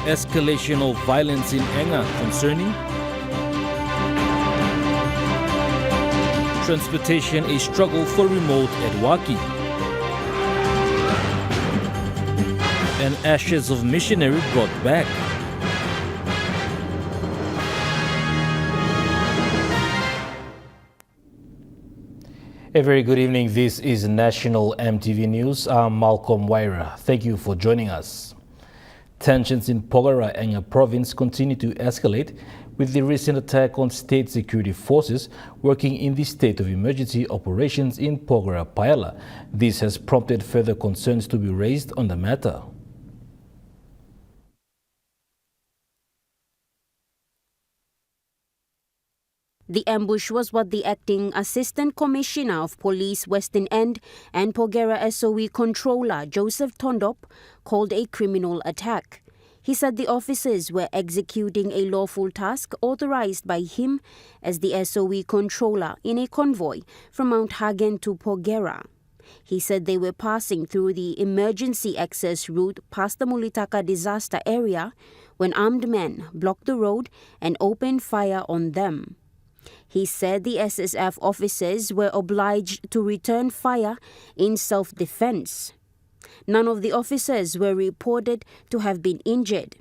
Escalation of violence in Enga concerning transportation a struggle for remote Edaki. And ashes of missionary brought back. A very good evening. This is National EMTV News. I'm Malcolm Waira. Thank you for joining us. Tensions in Porgera, Enga province continue to escalate with the recent attack on state security forces working in the state of emergency operations in Porgera, Payala. This has prompted further concerns to be raised on the matter. The ambush was what the Acting Assistant Commissioner of Police Western End and Porgera SOE Controller Joseph Tondop called a criminal attack. He said the officers were executing a lawful task authorized by him as the SOE Controller in a convoy from Mount Hagen to Porgera. He said they were passing through the emergency access route past the Mulitaka disaster area when armed men blocked the road and opened fire on them. He said the SSF officers were obliged to return fire in self-defense. None of the officers were reported to have been injured.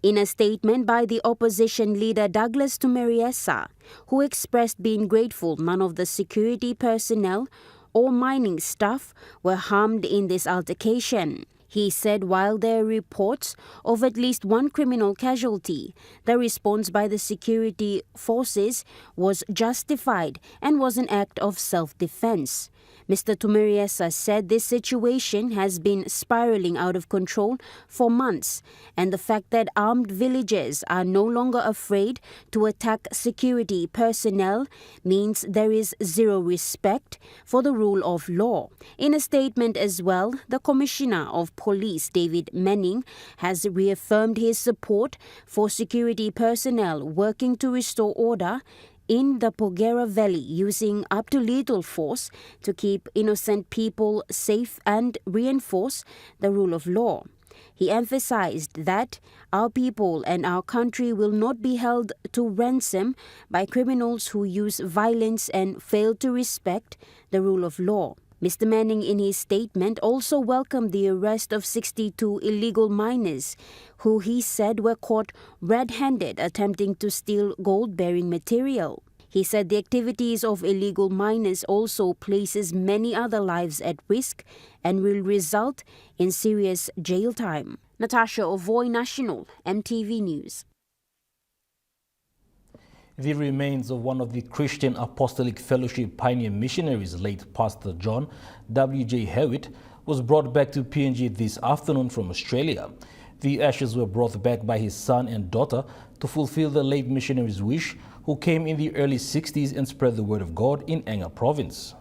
In a statement by the opposition leader Douglas Tumeriesa, who expressed being grateful none of the security personnel or mining staff were harmed in this altercation. He said while there are reports of at least one criminal casualty, the response by the security forces was justified and was an act of self-defense. Mr. Tumeriesa said this situation has been spiraling out of control for months, and the fact that armed villagers are no longer afraid to attack security personnel means there is zero respect for the rule of law. In a statement as well, the Commissioner of Police, David Manning, has reaffirmed his support for security personnel working to restore order in the Porgera Valley using up to lethal force to keep innocent people safe and reinforce the rule of law. He emphasized that our people and our country will not be held to ransom by criminals who use violence and fail to respect the rule of law. Mr. Manning in his statement also welcomed the arrest of 62 illegal miners who he said were caught red-handed attempting to steal gold-bearing material. He said the activities of illegal miners also places many other lives at risk and will result in serious jail time. Natasha Ovoy, National EMTV News. The remains of one of the Christian Apostolic Fellowship pioneer missionaries, late Pastor John W.J. Hewitt, was brought back to PNG this afternoon from Australia. The ashes were brought back by his son and daughter to fulfill the late missionary's wish, who came in the early 60s and spread the word of God in Enga province.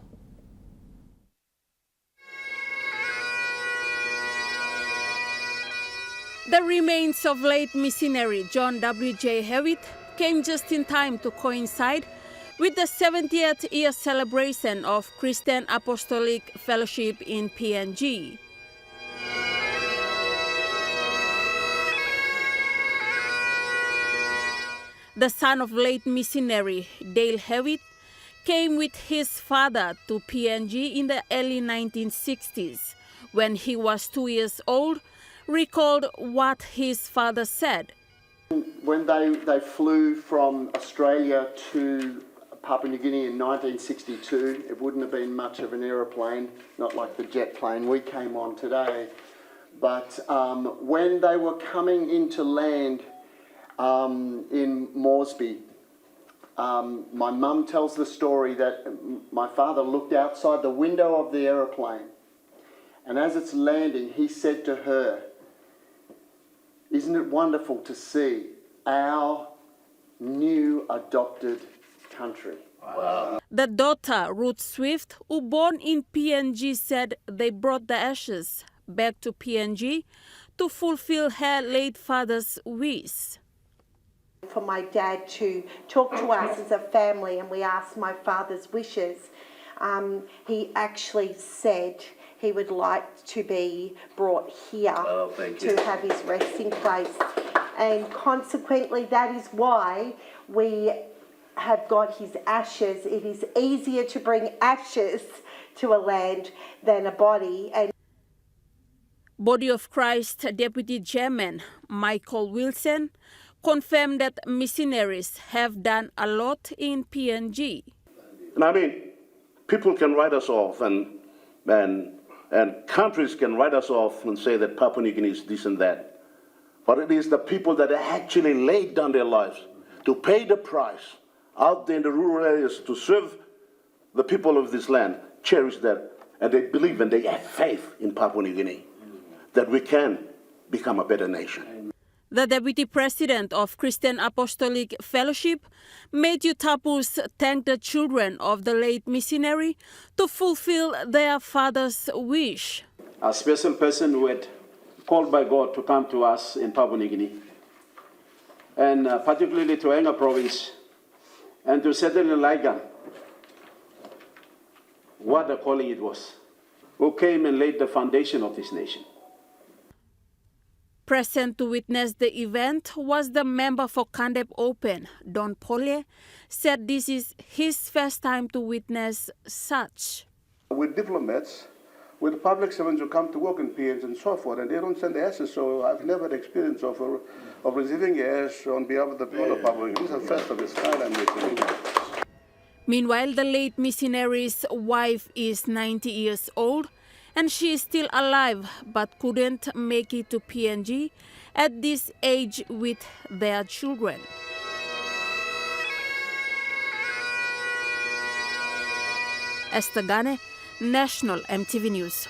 The remains of late missionary John W.J. Hewitt came just in time to coincide with the 70th year celebration of Christian Apostolic Fellowship in PNG. The son of late missionary Dale Hewitt came with his father to PNG in the early 1960s. When he was 2 years old, recalled what his father said. When they flew from Australia to Papua New Guinea in 1962, it wouldn't have been much of an aeroplane, not like the jet plane we came on today. But when they were coming into land in Moresby, my mum tells the story that my father looked outside the window of the aeroplane, and as it's landing, he said to her, "Isn't it wonderful to see our new adopted country?" Wow. The daughter, Ruth Swift, who born in PNG, said they brought the ashes back to PNG to fulfill her late father's wish. For my dad to talk to us as a family, and we asked my father's wishes, he actually said he would like to be brought here to have his resting place. and consequently that is why we have got his ashes. It is easier to bring ashes to a land than a body. And Body of Christ Deputy Chairman Michael Wilson confirmed that missionaries have done a lot in PNG. And I mean, people can write us off and countries can write us off and say that Papua New Guinea is this and that. But it is the people that actually laid down their lives to pay the price out there in the rural areas to serve the people of this land, cherish that, and they believe and they have faith in Papua New Guinea that we can become a better nation. The Deputy President of Christian Apostolic Fellowship, Matthew Tapus, thanked the children of the late missionary to fulfill their father's wish. A special person who had called by God to come to us in Papua New Guinea, and particularly to Enga province, and to settle in Liga. What a calling it was, who came and laid the foundation of this nation. Present to witness the event was the member for Kandep Open, Don Polye, said this is his first time to witness such. With diplomats, with public servants who come to work in PNG and so forth, and they don't send ashes, so I've never had experience of receiving ash on behalf of the people of Papua. This is the first of its kind I'm receiving. Meanwhile, the late missionary's wife is 90 years old, and she is still alive but couldn't make it to PNG at this age with their children. Esther Gane, National EMTV News.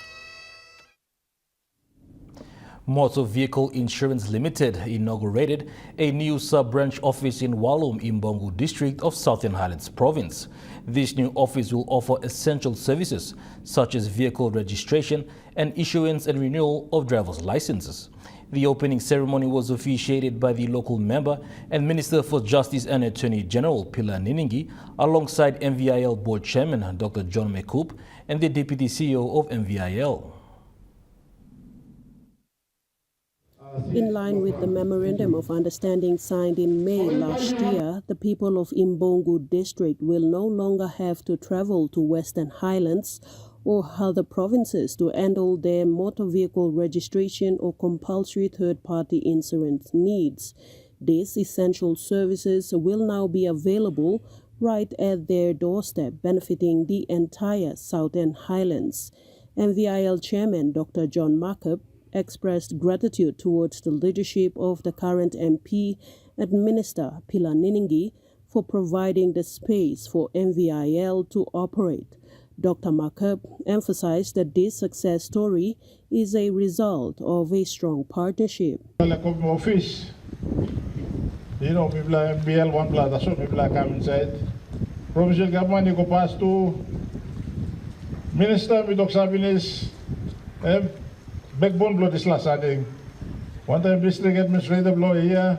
Motor Vehicle Insurance Limited inaugurated a new sub-branch office in Walum, Imbongu district of Southern Highlands Province. This new office will offer essential services such as vehicle registration and issuance and renewal of driver's licenses. The opening ceremony was officiated by the local member and Minister for Justice and Attorney General Pilar Niningi, alongside MVIL Board Chairman Dr. John McCoop and the Deputy CEO of MVIL. In line with the Memorandum of Understanding signed in May last year, the people of Imbongu district will no longer have to travel to Western Highlands or other provinces to handle their motor vehicle registration or compulsory third-party insurance needs. These essential services will now be available right at their doorstep, benefiting the entire Southern Highlands. MVIL Chairman Dr. John McCoop expressed gratitude towards the leadership of the current MP and Minister Pilar Niningi for providing the space for MVIL to operate. Dr. McCoop emphasized that this success story is a result of a strong partnership. Office, you know, people like MVL one blood, so people like come inside. Provincial government, you go past to Minister with Dr. Sabines, backbone blood is last adding. One time district administrative law here,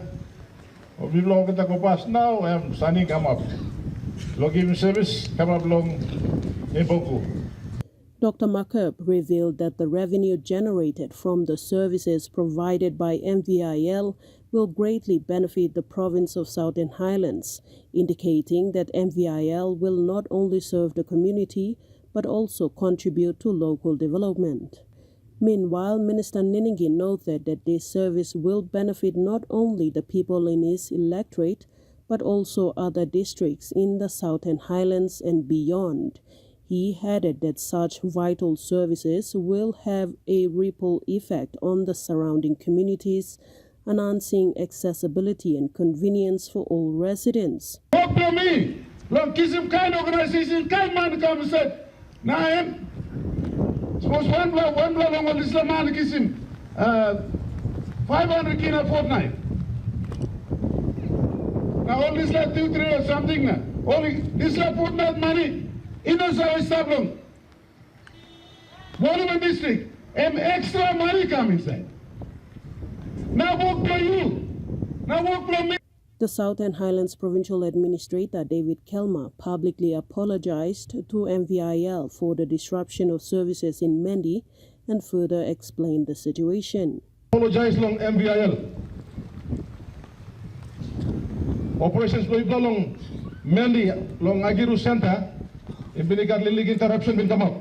or people are going to go past now, Sunny come up. Law giving service, come up long in Boku. Dr. McCoop revealed that the revenue generated from the services provided by MVIL will greatly benefit the province of Southern Highlands, indicating that MVIL will not only serve the community but also contribute to local development. Meanwhile, Minister Niningi noted that this service will benefit not only the people in his electorate, but also other districts in the Southern Highlands and beyond. He added that such vital services will have a ripple effect on the surrounding communities, enhancing accessibility and convenience for all residents. Talk to me! Long Kisim kind organization, kind man come and said, Naim, suppose one block on Islam Kisim, 500 kina fortnight. Now all this like 2-3 or something now. Only this like fortnight money. In the service problem. One district, and extra money come inside. Now work for you. Now work for me. The Southern Highlands Provincial Administrator David Kelma publicly apologized to MVIL for the disruption of services in Mendi and further explained the situation. Apologize long MVIL. operations flow long mainly long Agiru Center, if binikat lilig interruption will come up.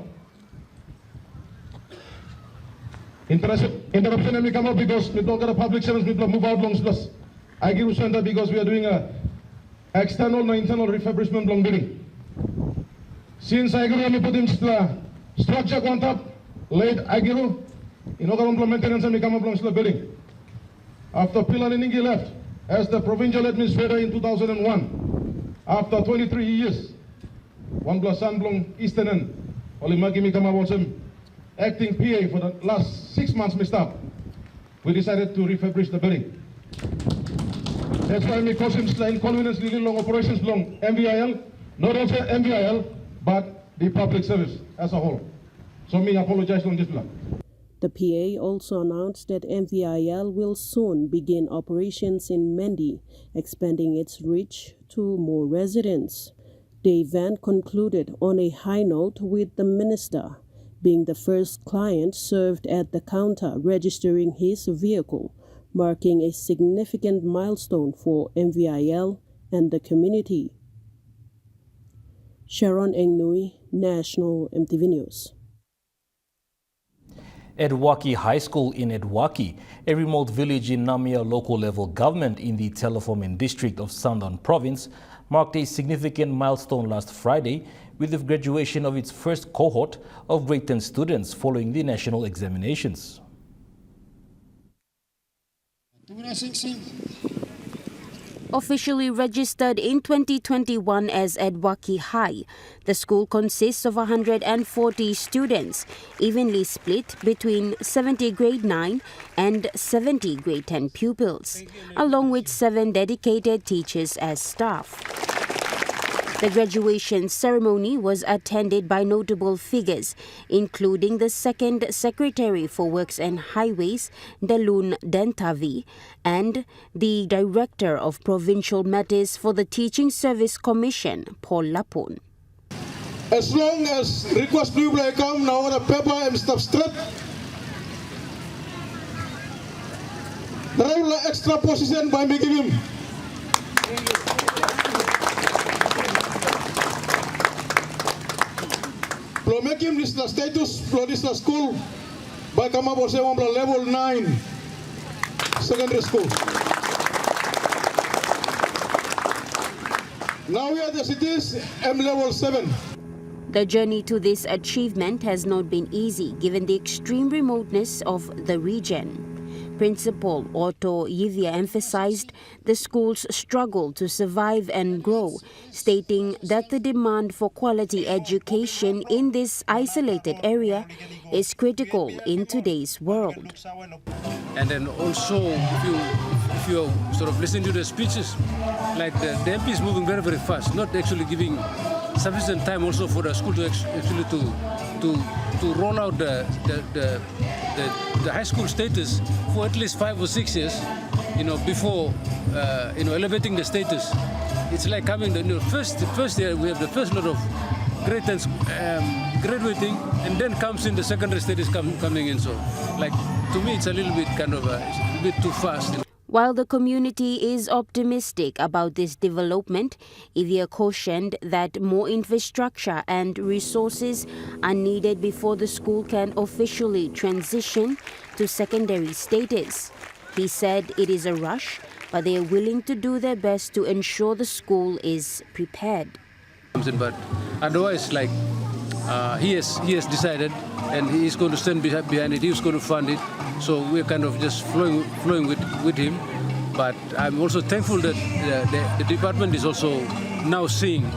Interruption will come up because we don't get a public service, people move out long plus Agiru Center because we are doing a external and internal refurbishment long building. Since Agiru we put in structure quantap, late Agiru, in order to maintenance and become a long building. After Pilar Ningi left as the provincial administrator in 2001, after 23 years, one plus Sanblong Eastern End, Olimaki Mikama was him acting PA for the last 6 months missed up. We decided to refurbish the building. That's why we cause him inconvenience little long operations long MVIL, not also MVIL, but the public service as a whole. So me apologize on this plan. The PA also announced that MVIL will soon begin operations in Mendi, expanding its reach to more residents. The event concluded on a high note with the minister being the first client served at the counter registering his vehicle, marking a significant milestone for MVIL and the community. Sharon Engnui, National MTV News. Edaki High School in Edaki, a remote village in Namia local level government in the Telefomin district of Sandaun province, marked a significant milestone last Friday with the graduation of its first cohort of grade 10 students following the national examinations. Officially registered in 2021 as Edaki High, the school consists of 140 students, evenly split between 70 grade 9 and 70 grade 10 pupils, along with 7 dedicated teachers as staff. The graduation ceremony was attended by notable figures, including the Second Secretary for Works and Highways, Dalun Dentavi, and the Director of Provincial Matters for the Teaching Service Commission, Paul Lapon. As long as request people come now on a paper and stuff straight, there are extra position by making him. Lo making this the status for this the school by come up level 9 secondary school. Now we are the cities M level 7. The journey to this achievement has not been easy given the extreme remoteness of the region. Principal Otto Yivia emphasized the school's struggle to survive and grow, stating that the demand for quality education in this isolated area is critical in today's world. And then also, if you sort of listen to the speeches, like the MP is moving very, very fast, not actually giving sufficient time also for the school to actually to roll out the high school status for at least 5 or 6 years, before elevating the status. It's like having the first year we have the first lot of grade 10s graduating, and then comes in the secondary status coming in. So, like, to me, it's a little bit a bit too fast. While the community is optimistic about this development, Ivia cautioned that more infrastructure and resources are needed before the school can officially transition to secondary status. He said it is a rush, but they are willing to do their best to ensure the school is prepared. But otherwise, like, he has decided, and he is going to stand behind it. He is going to fund it. So we're kind of just flowing with him. But I'm also thankful that the department is also now seeing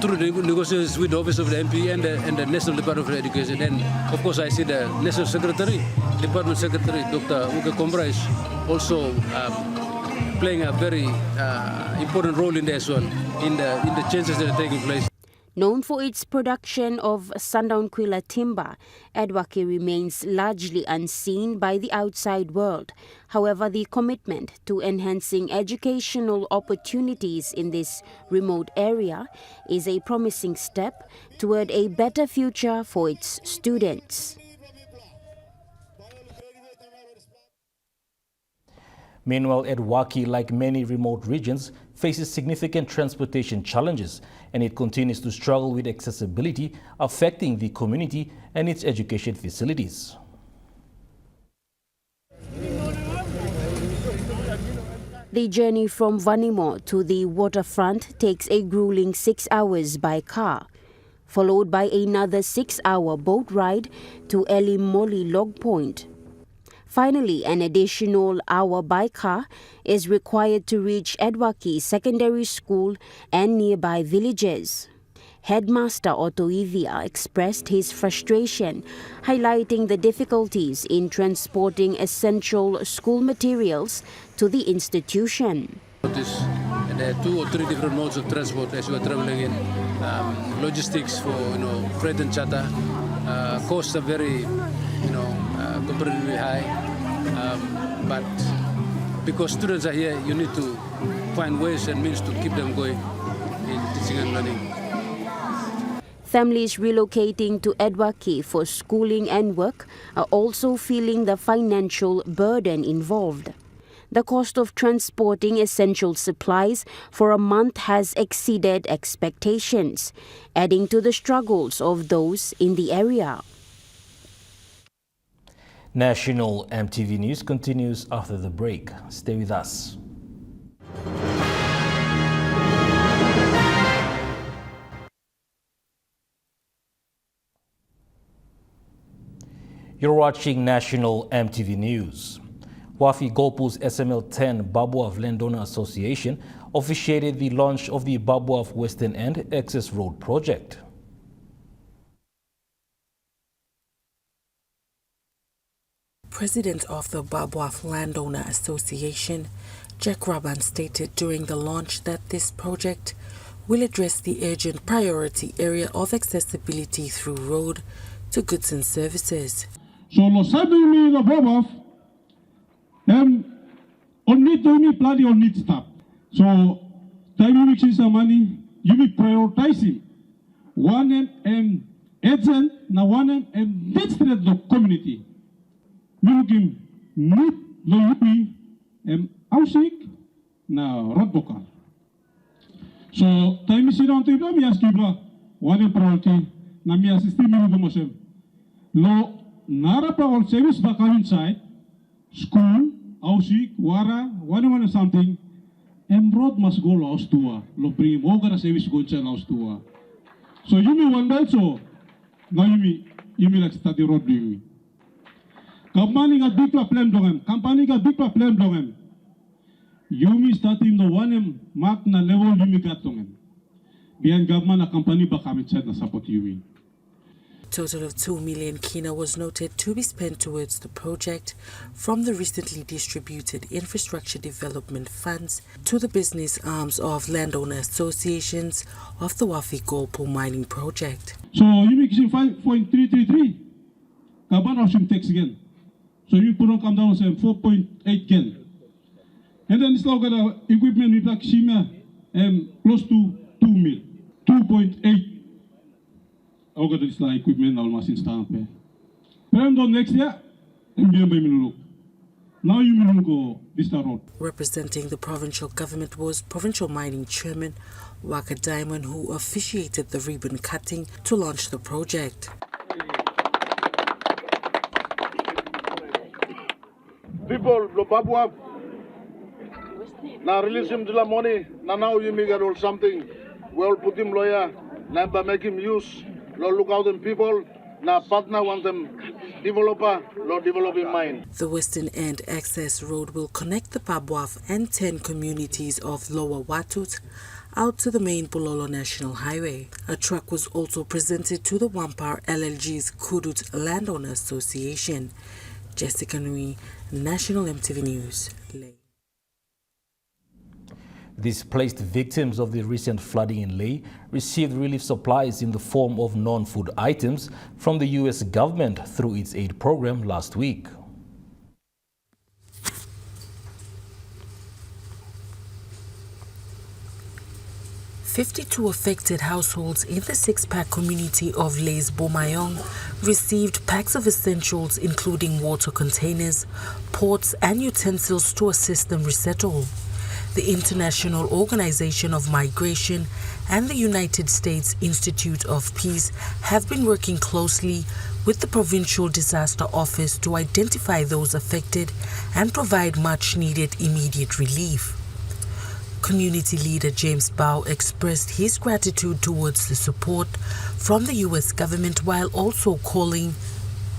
through the negotiations with the Office of the MP and the National Department of Education. And of course, I see the National Secretary, Department Secretary, Dr. Uke Kombra, is also playing a very important role in there as well, in the changes that are taking place. Known for its production of Sandaun Kwila timber, Edaki remains largely unseen by the outside world. However, the commitment to enhancing educational opportunities in this remote area is a promising step toward a better future for its students. Meanwhile, Edaki, like many remote regions, faces significant transportation challenges, and it continues to struggle with accessibility, affecting the community and its education facilities. The journey from Vanimo to the waterfront takes a grueling 6 hours by car, followed by another 6-hour boat ride to Elimoli Log Point. Finally, an additional hour by car is required to reach Edaki Secondary School and nearby villages. Headmaster Otto Ivia expressed his frustration, highlighting the difficulties in transporting essential school materials to the institution. There are 2 or 3 different modes of transport as we are traveling in. Logistics for freight and charter. Costs are very comparatively high. But because students are here, you need to find ways and means to keep them going in teaching and learning. Families relocating to Edaki for schooling and work are also feeling the financial burden involved. The cost of transporting essential supplies for a month has exceeded expectations, adding to the struggles of those in the area. National MTV News continues after the break. Stay with us. You're watching National MTV News. Wafi Golpu's SML-10 Babuaf Landowner Association officiated the launch of the Babuaf Western End Access Road project. President of the Babuaf Landowner Association, Jack Raban, stated during the launch that this project will address the urgent priority area of accessibility through road to goods and services. So lo sabi mi the Babuaf, on need to me bloody on need stop. So time you mix some money, you be prioritizing 1M agent na 1M district the community. Milkim need lo yupi ausik na rodbokal. So time si down to ibla mi askibla 1M priority na mi assist mi do mosem. Lo nara pa all service ba come inside school ausik wara one something road must go laos tua lo bring moga service go inside laos tua. So you me one belt so now you me like study road bring me. Company got big plan dongem. Company got big plan dongem. You me starting the 1M mark na level you me got dongem. Behind government a company ba come inside na support you me. A total of 2 million kina was noted to be spent towards the project from the recently distributed infrastructure development funds to the business arms of landowner associations of the Wafi Golpu mining project. So you make 5.333. Kaban ocean tax again. So you put on come down to 4.8 again. And then this now got equipment with like Shima close to 2 mil. 2.8. I got this like equipment almost in stamp. But next year, now you will go this road. Representing the provincial government was Provincial Mining Chairman Waka Diamond, who officiated the ribbon cutting to launch the project. People, lo Babuaf, now release him to the money. Now you make all something. We all put him lawyer. Now make him use. Lo look out them people. Now partner want them developer. Lo developing mine. The Western End Access Road will connect the Babuaf and 10 communities of Lower Watut out to the main Pololo National Highway. A truck was also presented to the Wampar LLG's Kudut Landowner Association. Jessica Nui, National MTV News. Leh. Displaced victims of the recent flooding in Leh received relief supplies in the form of non-food items from the U.S. government through its aid program last week. "52 affected households in the six-pack community of Leh's Bomayong received packs of essentials including water containers, pots and utensils to assist them resettle. the International Organization of Migration and the United States Institute of Peace have been working closely with the Provincial Disaster Office to identify those affected and provide much-needed immediate relief. Community leader James Bao expressed his gratitude towards the support from the U.S. government while also calling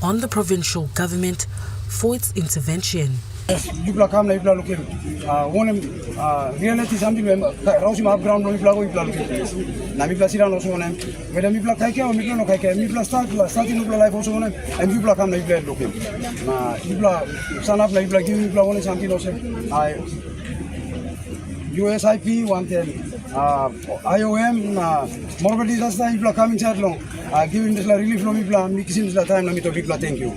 on the provincial government for its intervention. Reality something when Rosi map ground no mipla go mipla look. Na mipla sira no so nem. When mipla kai ke o mipla no kai ke mipla start no life also nem. And mipla come na mipla look. Na mipla stand up na mipla give mipla one something no se. USIP wanted IOM na more disaster mipla come inside long. Giving this relief no mipla mixing this time na mito mipla thank you.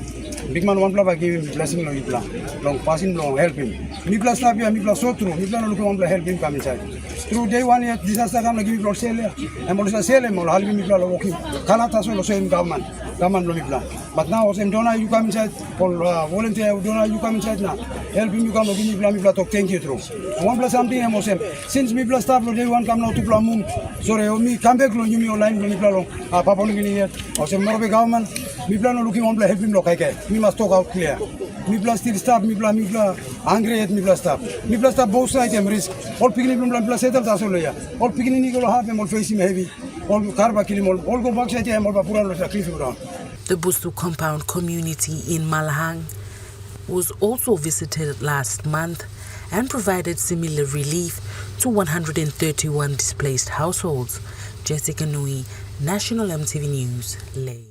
Big man one plava give him blessing no mipla. Long passing long help him. Mipla stop here mipla so through. Mipla no look one help him come inside. Through day one yet disaster come na give mipla sale. And molisa sale mo half mipla lo walking. Kanata so lo same government lo mipla. But now same donor you come inside for volunteer donor you come inside now. Help him you come give mipla talk thank you through. One plus something mo same. Since mipla staff lo day one come now to plan mum. Sorry me come back lo you me online lo mipla lo. Papa no gini yet. O same more government mipla no looking one help him lo kai kai. We must talk out clear. Mipla still stop, mipla angry at mipla stop. Mipla stop both sides risk. All picking mipla settle that's all ya. All picking ni go have all facing heavy. All carba kill all go back side all pura lo cliff ground. The Bustu compound community in Malahang was also visited last month and provided similar relief to 131 displaced households. Jessica Nui, National MTV News, Lay.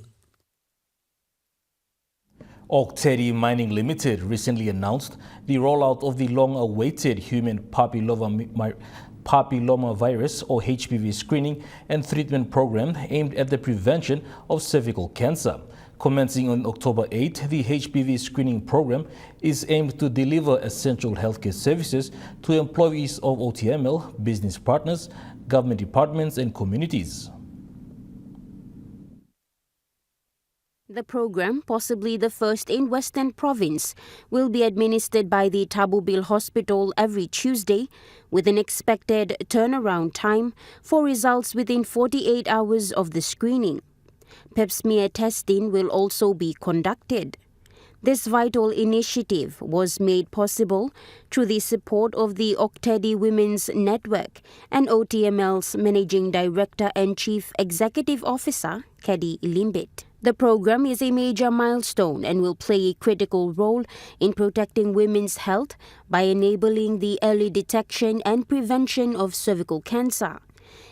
XIII Mining Limited recently announced the rollout of the long-awaited human papillomavirus or HPV screening and treatment program aimed at the prevention of cervical cancer. Commencing on October 8, the HPV screening program is aimed to deliver essential healthcare services to employees of OTML, business partners, government departments and communities. The program, possibly the first in Western Province, will be administered by the Tabubil Hospital every Tuesday with an expected turnaround time for results within 48 hours of the screening. Pap smear testing will also be conducted. This vital initiative was made possible through the support of the XIII Women's Network and OTML's Managing Director and Chief Executive Officer, Kedi Ilimbit. The program is a major milestone and will play a critical role in protecting women's health by enabling the early detection and prevention of cervical cancer.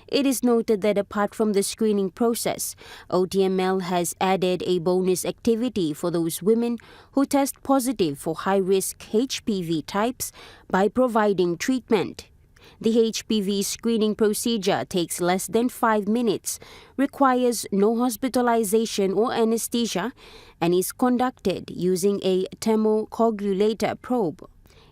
It is noted that apart from the screening process, OTML has added a bonus activity for those women who test positive for high-risk HPV types by providing treatment. The HPV screening procedure takes less than 5 minutes, requires no hospitalization or anesthesia, and is conducted using a thermocoagulator probe.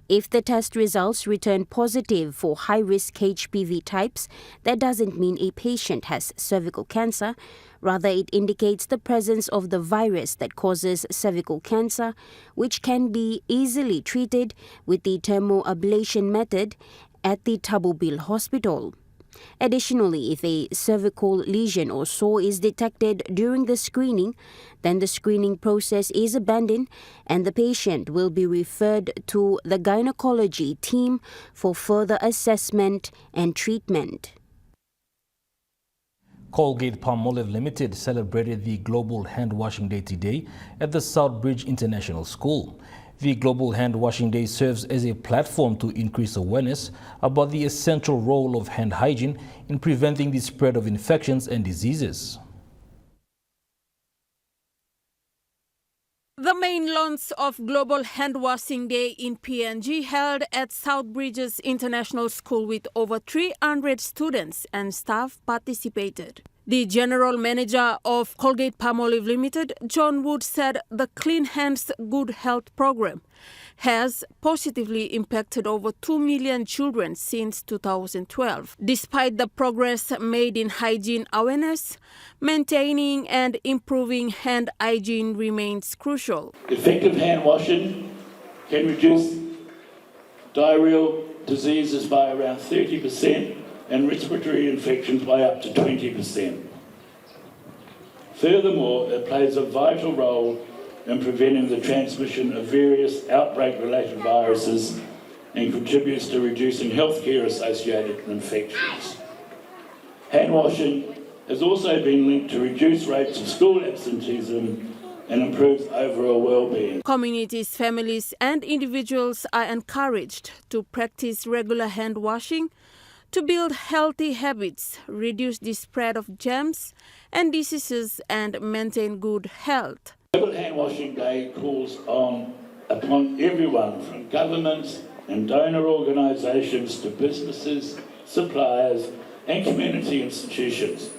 If the test results return positive for high-risk HPV types, that doesn't mean a patient has cervical cancer. Rather, it indicates the presence of the virus that causes cervical cancer, which can be easily treated with the thermoablation method at the Tabubil Hospital. Additionally, if a cervical lesion or sore is detected during the screening, then the screening process is abandoned and the patient will be referred to the gynecology team for further assessment and treatment. Colgate-Palmolive Limited celebrated the Global Handwashing Day today at the Southbridge International School. The Global Handwashing Day serves as a platform to increase awareness about the essential role of hand hygiene in preventing the spread of infections and diseases. The main launch of Global Handwashing Day in PNG held at Southbridge's International School with over 300 students and staff participated. The General Manager of Colgate-Palmolive Limited, John Wood, said the Clean Hands Good Health program has positively impacted over 2 million children since 2012. Despite the progress made in hygiene awareness, maintaining and improving hand hygiene remains crucial. Effective hand washing can reduce diarrheal diseases by around 30% and respiratory infections by up to 20%. Furthermore, it plays a vital role in preventing the transmission of various outbreak-related viruses and contributes to reducing healthcare-associated infections. Hand washing has also been linked to reduced rates of school absenteeism and improves overall well-being. Communities, families and individuals are encouraged to practice regular hand washing to build healthy habits, reduce the spread of germs and diseases and maintain good health. Global Hand Washing Day calls upon everyone from governments and donor organisations to businesses, suppliers and community institutions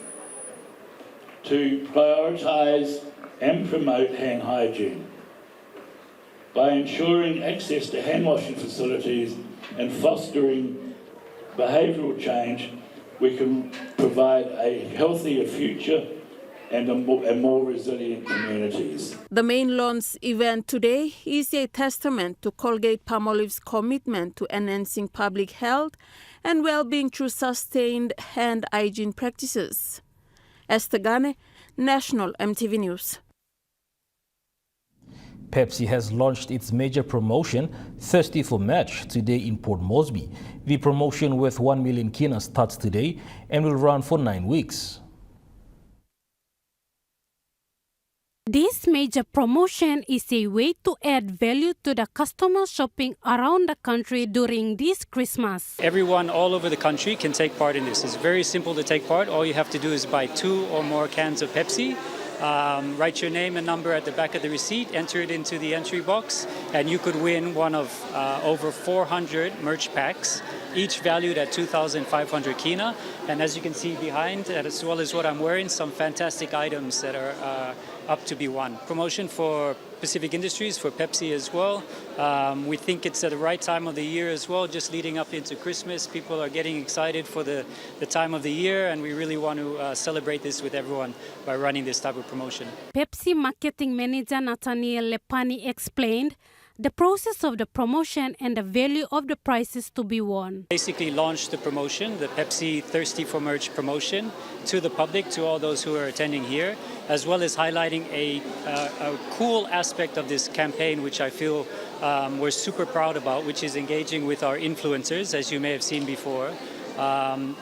to prioritise and promote hand hygiene by ensuring access to hand washing facilities and fostering behavioural change. We can provide a healthier future and more resilient communities. The main launch event today is a testament to Colgate-Palmolive's commitment to enhancing public health and well-being through sustained hand hygiene practices. Esther Gane, National EMTV News. Pepsi has launched its major promotion, Thirsty for Match, today in Port Moresby. The promotion worth 1 million kina starts today and will run for 9 weeks. This major promotion is a way to add value to the customer shopping around the country during this Christmas. Everyone all over the country can take part in this. It's very simple to take part. All you have to do is buy 2 or more cans of Pepsi. Write your name and number at the back of the receipt, enter it into the entry box, and you could win one of over 400 merch packs, each valued at 2,500 kina. And as you can see behind, as well as what I'm wearing, some fantastic items that are up to be won. Promotion for Pacific Industries, for Pepsi as well. We think it's at the right time of the year as well, just leading up into Christmas. People are getting excited for the time of the year, and we really want to celebrate this with everyone by running this type of promotion. Pepsi marketing manager Nathaniel Lepani explained the process of the promotion and the value of the prizes to be won. Basically launched the promotion, the Pepsi Thirsty for Merch promotion, to the public, to all those who are attending here, as well as highlighting a cool aspect of this campaign, which I feel we're super proud about, which is engaging with our influencers, as you may have seen before.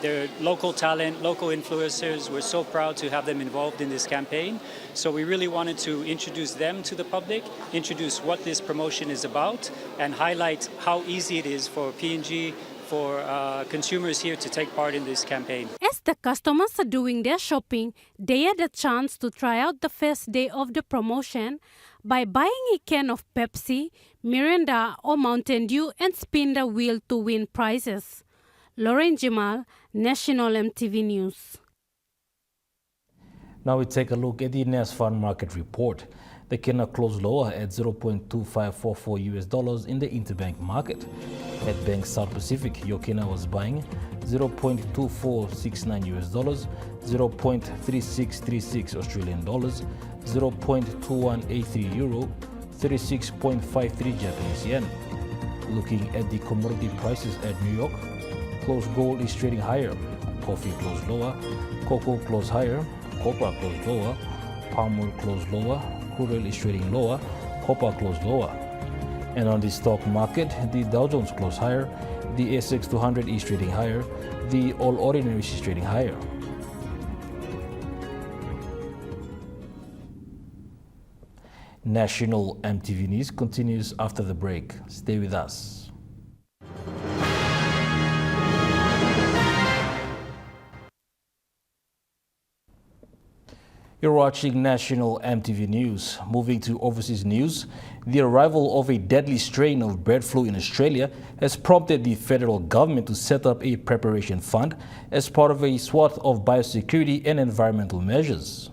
They're local talent, local influencers. We're so proud to have them involved in this campaign. So we really wanted to introduce them to the public, introduce what this promotion is about, and highlight how easy it is for P&G, for consumers here to take part in this campaign. As the customers are doing their shopping, they had a chance to try out the first day of the promotion by buying a can of Pepsi, Mirinda or Mountain Dew and spin the wheel to win prizes. Lauren Jamal, National EMTV News. Now we take a look at the NASFAN market report. The kina closed lower at $0.2544 in the interbank market. At Bank South Pacific, your kina was buying $0.2469, $0.3636 Australian dollars, 0.2183 euro, 36.53 Japanese yen. Looking at the commodity prices at New York, closed gold is trading higher, coffee closed lower, cocoa closed higher, copper closed lower, palm oil closed lower, crude oil is trading lower, copper closed lower. And on the stock market, the Dow Jones closed higher, the S&P 200 is trading higher, the All Ordinaries is trading higher. National EMTV News continues after the break. Stay with us. You're watching National EMTV News. Moving to overseas news, the arrival of a deadly strain of bird flu in Australia has prompted the federal government to set up a preparation fund as part of a swath of biosecurity and environmental measures.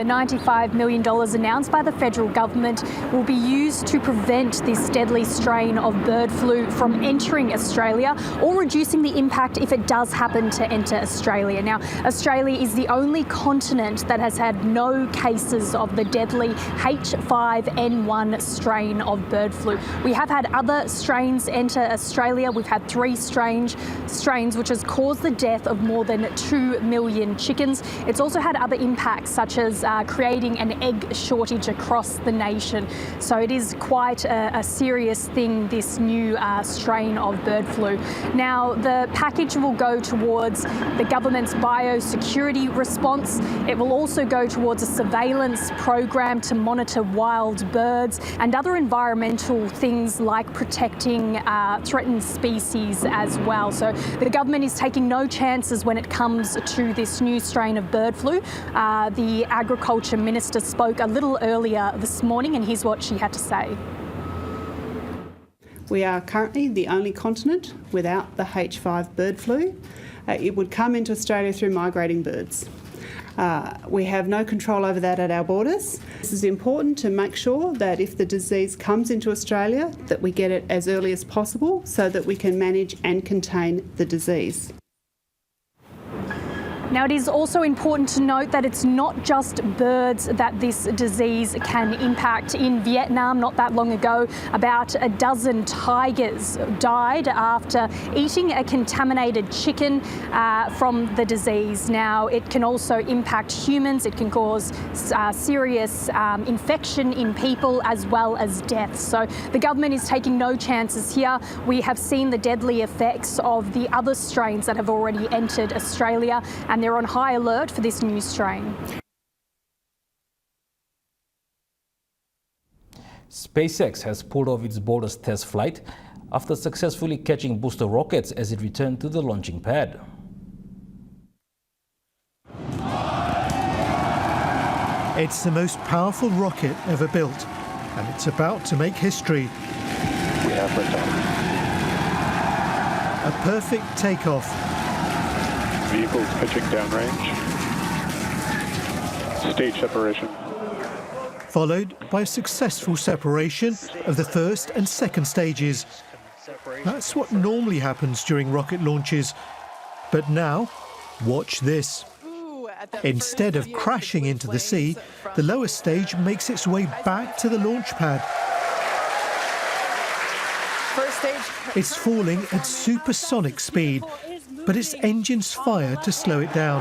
The $95 million announced by the federal government will be used to prevent this deadly strain of bird flu from entering Australia or reducing the impact if it does happen to enter Australia. Now, Australia is the only continent that has had no cases of the deadly H5N1 strain of bird flu. We have had other strains enter Australia. We've had 3 strains which has caused the death of more than 2 million chickens. It's also had other impacts such as creating an egg shortage across the nation. So it is quite a serious thing, this new strain of bird flu. Now, the package will go towards the government's biosecurity response. It will also go towards a surveillance program to monitor wild birds and other environmental things like protecting threatened species as well. So the government is taking no chances when it comes to this new strain of bird flu. The Agriculture Minister spoke a little earlier this morning, and here's what she had to say. We are currently the only continent without the H5 bird flu. It would come into Australia through migrating birds. We have no control over that at our borders. This is important to make sure that if the disease comes into Australia, that we get it as early as possible so that we can manage and contain the disease. Now, it is also important to note that it's not just birds that this disease can impact. In Vietnam, not that long ago, about a dozen tigers died after eating a contaminated chicken from the disease. Now, it can also impact humans. It can cause serious infection in people as well as death. So the government is taking no chances here. We have seen the deadly effects of the other strains that have already entered Australia, and they're on high alert for this new strain. SpaceX has pulled off its boldest test flight after successfully catching booster rockets as it returned to the launching pad. It's the most powerful rocket ever built, and it's about to make history. We have liftoff. A perfect takeoff. Vehicles pitching downrange. Stage separation. Followed by a successful separation of the first and second stages. That's what normally happens during rocket launches. But now, watch this. Instead of crashing into the sea, the lower stage makes its way back to the launch pad. It's falling at supersonic speed, but its engines fire to slow it down.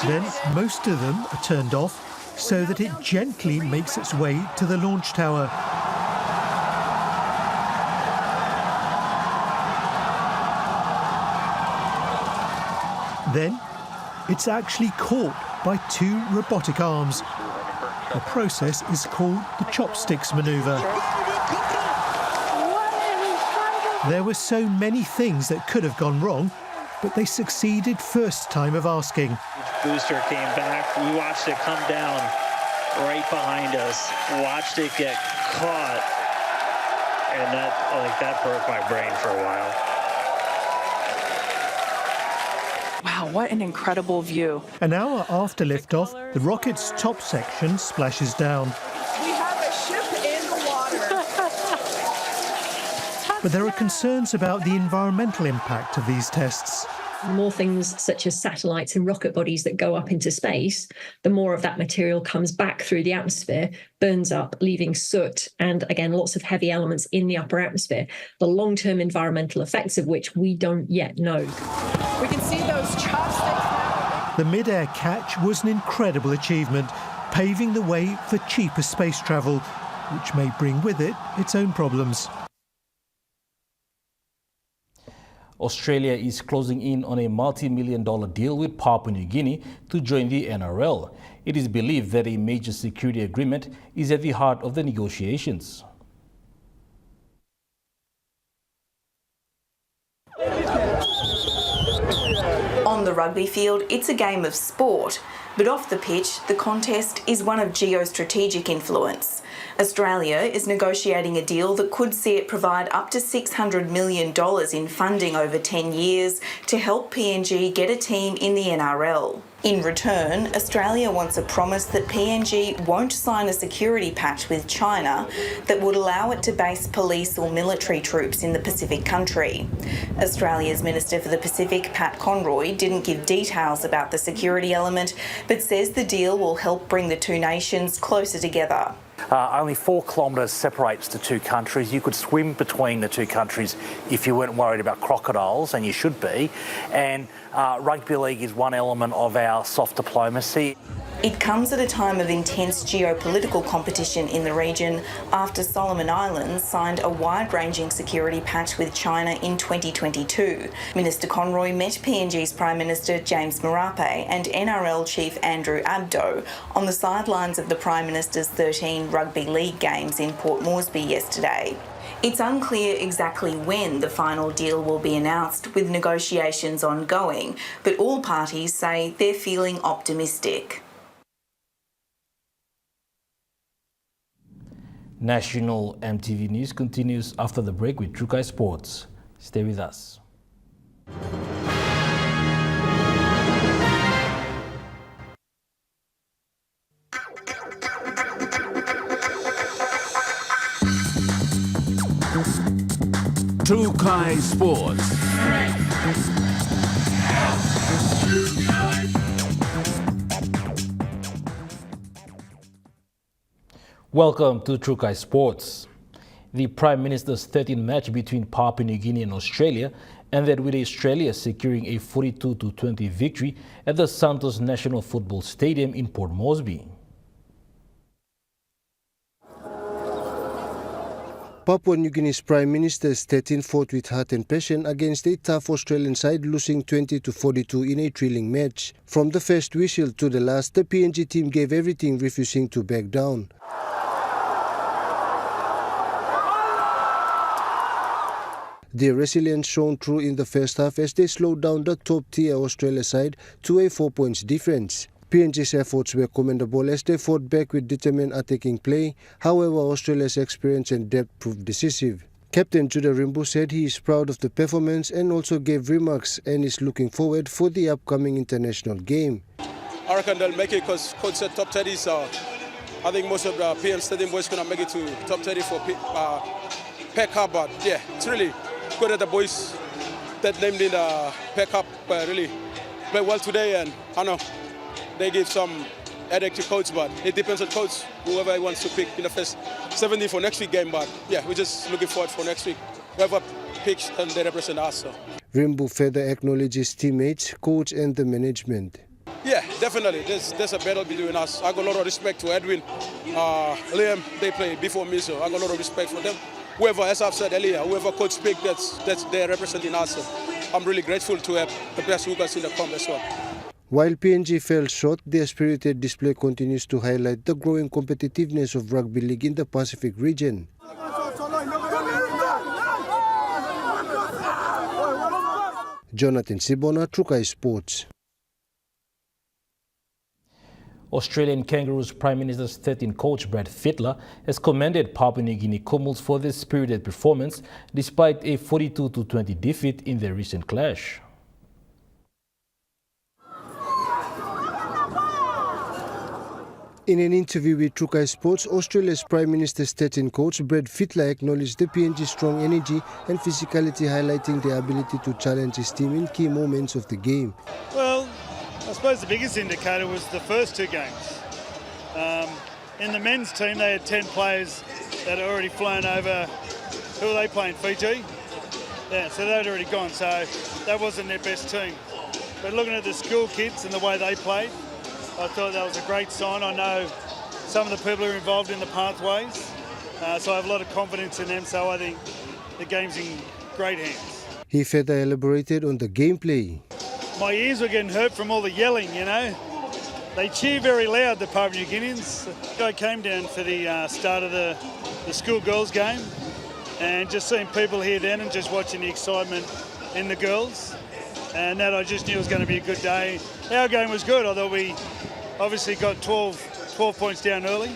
Then most of them are turned off so that it gently makes its way to the launch tower. Then it's actually caught by 2 robotic arms. The process is called the chopsticks maneuver. There were so many things that could have gone wrong, but they succeeded first time of asking. Booster came back. We watched it come down right behind us. Watched it get caught, and that broke my brain for a while. Wow, what an incredible view. An hour after liftoff, the rocket's top section splashes down. We have a ship in the water. But there are concerns about the environmental impact of these tests. The more things such as satellites and rocket bodies that go up into space, the more of that material comes back through the atmosphere, burns up, leaving soot and, again, lots of heavy elements in the upper atmosphere, the long-term environmental effects of which we don't yet know. We can see those chopsticks now. The mid-air catch was an incredible achievement, paving the way for cheaper space travel, which may bring with it its own problems. Australia is closing in on a multi-million-dollar deal with Papua New Guinea to join the NRL. It is believed that a major security agreement is at the heart of the negotiations. On the the rugby field, it's a game of sport, but off the pitch, the contest is one of geostrategic influence. Australia is negotiating a deal that could see it provide up to $600 million in funding over 10 years to help PNG get a team in the NRL. In return, Australia wants a promise that PNG won't sign a security pact with China that would allow it to base police or military troops in the Pacific country. Australia's Minister for the Pacific, Pat Conroy, didn't give details about the security element, but says the deal will help bring the two nations closer together. Only 4 kilometres separates the two countries. You could swim between the two countries if you weren't worried about crocodiles, and you should be. And rugby league is one element of our soft diplomacy. It comes at a time of intense geopolitical competition in the region after Solomon Islands signed a wide-ranging security pact with China in 2022. Minister Conroy met PNG's Prime Minister James Marape and NRL Chief Andrew Abdo on the sidelines of the Prime Minister's 13 rugby league games in Port Moresby yesterday. It's unclear exactly when the final deal will be announced, with negotiations ongoing, but all parties say they're feeling optimistic. National MTV News continues after the break with Trukai Sports. Stay with us. Trukai Sports. Welcome to Trukai Sports. The Prime Minister's 13th match between Papua New Guinea and Australia ended with Australia securing a 42-20 victory at the Santos National Football Stadium in Port Moresby. Papua New Guinea's Prime Minister Stettin fought with heart and passion against a tough Australian side, losing 20-42 in a thrilling match. From the first whistle to the last, the PNG team gave everything, refusing to back down. Their resilience shone through in the first half as they slowed down the top-tier Australia side to a 4-point difference. PNG's efforts were commendable as they fought back with determined attacking play. However, Australia's experience and depth proved decisive. Captain Judah Rimbu said he is proud of the performance and also gave remarks and is looking forward for the upcoming international game. I reckon they'll make it because coach said top 30, so I think most of the PM Stadium boys going to make it to top 30 for Pack Cup. But yeah, it's really good that the boys that named in the Pack Cup really play well today, and I know they give some headache to coach, but it depends on coach, whoever he wants to pick in the first 17 for next week game. But yeah, we're just looking forward for next week. Whoever picks and they represent us. So. Rimbu further acknowledges teammates, coach and the management. Yeah, definitely. There's a battle between us. I got a lot of respect to Edwin, Liam. They played before me, so I got a lot of respect for them. Whoever, as I've said earlier, whoever coach pick, that's they're representing us. So I'm really grateful to have the best hookers in the comp as well. While PNG fell short, their spirited display continues to highlight the growing competitiveness of rugby league in the Pacific region. Jonathan Sibona, Trukai Sports. Australian Kangaroos Prime Minister's 13th coach Brad Fitler has commended Papua New Guinea Kumuls for their spirited performance despite a 42-20 defeat in their recent clash. In an interview with Trukai Sports, Australia's Prime Minister's 13th coach Brad Fitler acknowledged the PNG's strong energy and physicality, highlighting their ability to challenge his team in key moments of the game. Well, I suppose the biggest indicator was the first two games. In the men's team, they had 10 players that had already flown over. Who were they playing? Fiji? Yeah, so they'd already gone, so that wasn't their best team. But looking at the school kids and the way they played, I thought that was a great sign. I know some of the people who are involved in the pathways, so I have a lot of confidence in them, so I think the game's in great hands. He further elaborated on the gameplay. My ears were getting hurt from all the yelling, you know. They cheer very loud, the Papua New Guineans. I came down for the start of the school girls game, and just seeing people here then and just watching the excitement in the girls. and that I just knew it was going to be a good day. Our game was good, although we obviously got 12 points down early,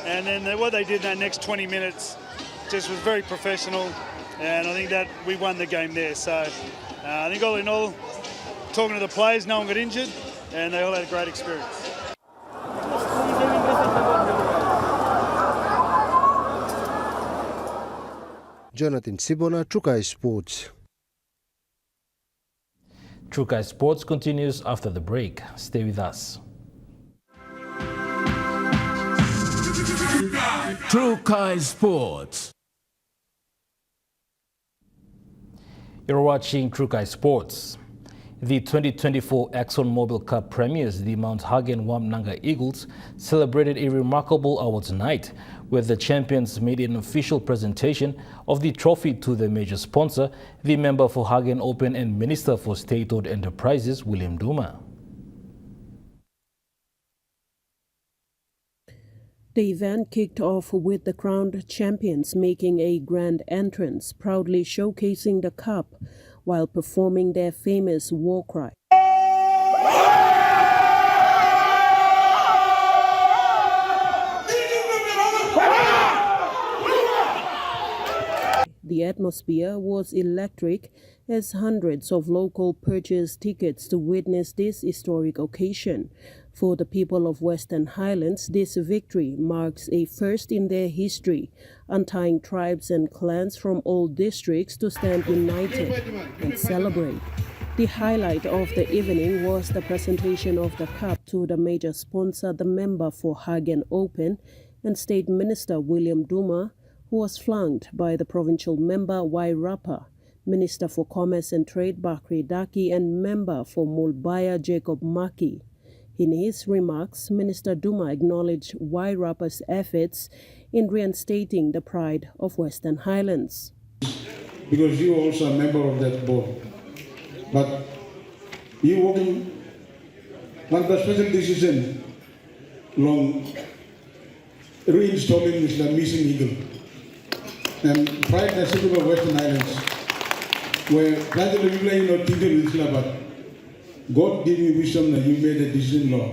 and then what they did in that next 20 minutes just was very professional, and I think that we won the game there. So I think all in all, talking to the players, no one got injured, and they all had a great experience. Jonathan Sibona, Trukai Sports. Trukai Sports continues after the break. Stay with us. Trukai Sports. You're watching Trukai Sports. The 2024 ExxonMobil Cup premiers, the Mount Hagen Wamnanga Eagles, celebrated a remarkable awards night, where the champions made an official presentation of the trophy to the major sponsor, the member for Hagen Open and Minister for State-owned Enterprises, William Duma. The event kicked off with the crowned champions making a grand entrance, proudly showcasing the cup while performing their famous war cry. The atmosphere was electric as hundreds of local purchased tickets to witness this historic occasion. For the people of Western Highlands, this victory marks a first in their history, untying tribes and clans from all districts to stand united and celebrate. The highlight of the evening was the presentation of the cup to the major sponsor, the member for Hagen Open, and State Minister William Duma, who was flanked by the provincial member Wairapa, Minister for Commerce and Trade Bakri Edaki, and member for Mulbaya Jacob Maki. In his remarks, Minister Duma acknowledged Wairapa's efforts in reinstating the pride of Western Highlands. Because you are also a member of that board. But you working one special decision long reinstalling this missing eagle. And pride has to do Western Islands, where gradually you are not thinking with Islam, but God gave you wisdom and you made a decision law.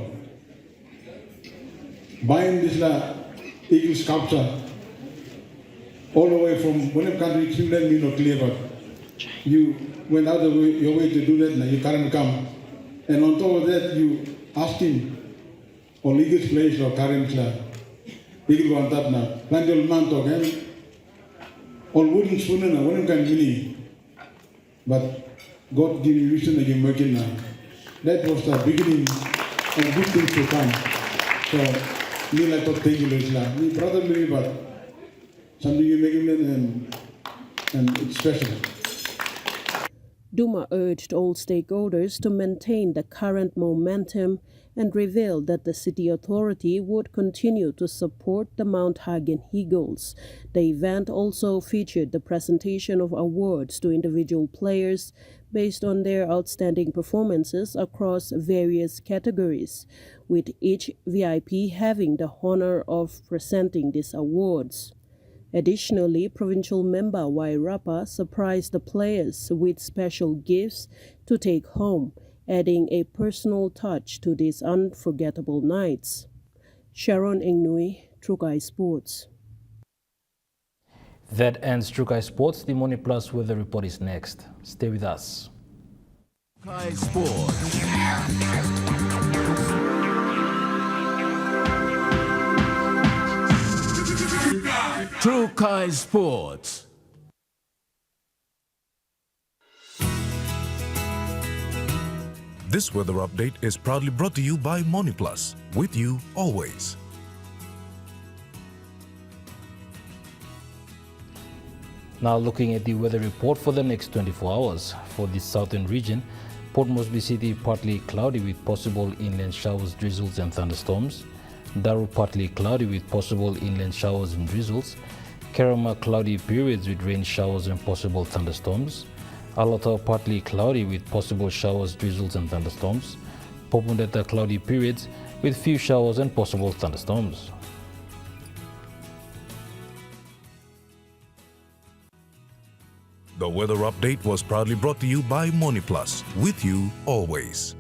Buying this eagle sculpture all the way from one country, Finland, you not clear, but you went out of your way to do that, and you can't come. And on top of that, you asked him, on eagle's place or current eagle one tap now, Landel Mantok, all wooden spoon and one can meaning. But God gave you vision and you're working now. That was the beginning of good things to come. So, me like to thank you, Islam. Me brother me, but something you make him and it's special. Duma urged all stakeholders to maintain the current momentum and revealed that the city authority would continue to support the Mount Hagen Eagles. The event also featured the presentation of awards to individual players based on their outstanding performances across various categories, with each VIP having the honor of presenting these awards. Additionally, provincial member Wairapa surprised the players with special gifts to take home, adding a personal touch to these unforgettable nights. Sharon Ingnui, Trukai Sports. That ends Trukai Sports. The Money Plus weather report is next. Stay with us. Trukai Sports. Trukai Sports. This weather update is proudly brought to you by MoneyPlus, with you always. Now looking at the weather report for the next 24 hours. For the southern region, Port Moresby City partly cloudy with possible inland showers, drizzles and thunderstorms. Daru partly cloudy with possible inland showers and drizzles. Kerama cloudy periods with rain showers and possible thunderstorms. Alota partly cloudy with possible showers, drizzles and thunderstorms. Popundetta cloudy periods with few showers and possible thunderstorms. The weather update was proudly brought to you by MoneyPlus, with you always.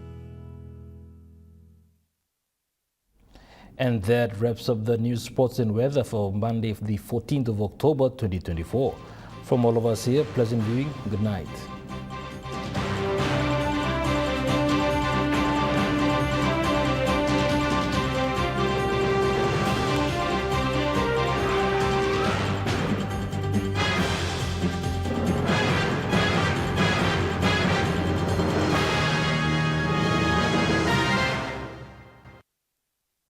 And that wraps up the news, sports and weather for Monday, the 14th of October, 2024. From all of us here, pleasant viewing. Good night.